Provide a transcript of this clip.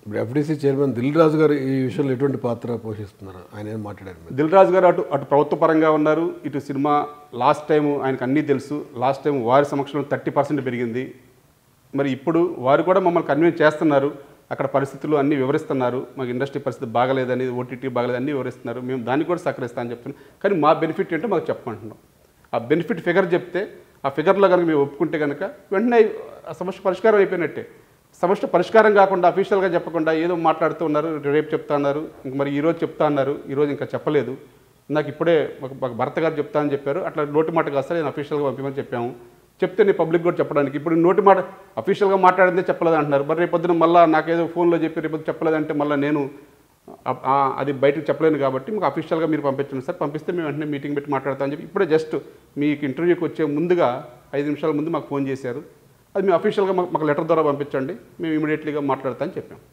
ఇప్పుడు FDC chairman Dil Raju గారు ఈ విషయంలో ఎటువంటి పాత్ర పోషిస్తున్నారు? ఆయన ఏం మాట్లాడారు? దిల్ రాజు గారు అటు ప్రభుత్వ పరంగా ఉన్నారు, ఇటు సినిమా లాస్ట్ టైం ఆయనకు అన్నీ తెలుసు. లాస్ట్ టైం వారి సమక్షంలో 30% పెరిగింది. మరి ఇప్పుడు వారు కూడా మమ్మల్ని కన్విన్స్ చేస్తున్నారు. అక్కడ పరిస్థితులు అన్నీ వివరిస్తున్నారు. మాకు ఇండస్ట్రీ పరిస్థితి బాగలేదని, ఓటీటీ బాగలేదు అన్నీ వివరిస్తున్నారు. మేము దానికి కూడా సహకరిస్తామని చెప్తున్నాం. కానీ మా బెనిఫిట్ ఏంటో మాకు చెప్పమంటున్నాం. ఆ బెనిఫిట్ ఫిగర్ చెప్తే, ఆ ఫిగర్లో కనుక మేము ఒప్పుకుంటే కనుక వెంటనే ఆ సమస్య పరిష్కారం అయిపోయినట్టే. సమస్య పరిష్కారం కాకుండా అఫీషియల్గా చెప్పకుండా ఏదో మాట్లాడుతూ ఉన్నారు. రేపు చెప్తా అన్నారు, ఇంక మరి ఈరోజు చెప్తా అన్నారు. ఈరోజు ఇంకా చెప్పలేదు. నాకు ఇప్పుడే మాకు భర్త గారు చెప్తా అని చెప్పారు. అట్లా నోటి మాట కాస్త నేను అఫీషియల్గా పంపించమని చెప్పాము. చెప్తే నేను పబ్లిక్ కూడా చెప్పడానికి, ఇప్పుడు నోటి మాట అఫీషియల్గా మాట్లాడిందే చెప్పలేదు అంటున్నారు. మరి రేపు పొద్దున మళ్ళీ నాకేదో ఫోన్లో చెప్పి రేపు చెప్పలేదంటే మళ్ళీ నేను అది బయటకు చెప్పలేను. కాబట్టి మీకు అఫీషియల్గా మీరు పంపించండి సార్, పంపిస్తే మేము వెంటనే మీటింగ్ పెట్టి మాట్లాడతామని చెప్పి ఇప్పుడే జస్ట్ మీకు ఇంటర్వ్యూకి వచ్చే ముందుగా 5 నిమిషాల ముందు మాకు ఫోన్ చేశారు. అది మేము అఫీషియల్గా మాకు లెటర్ ద్వారా పంపించండి, మేము ఇమీడియట్లీగా మాట్లాడతామని చెప్పాం.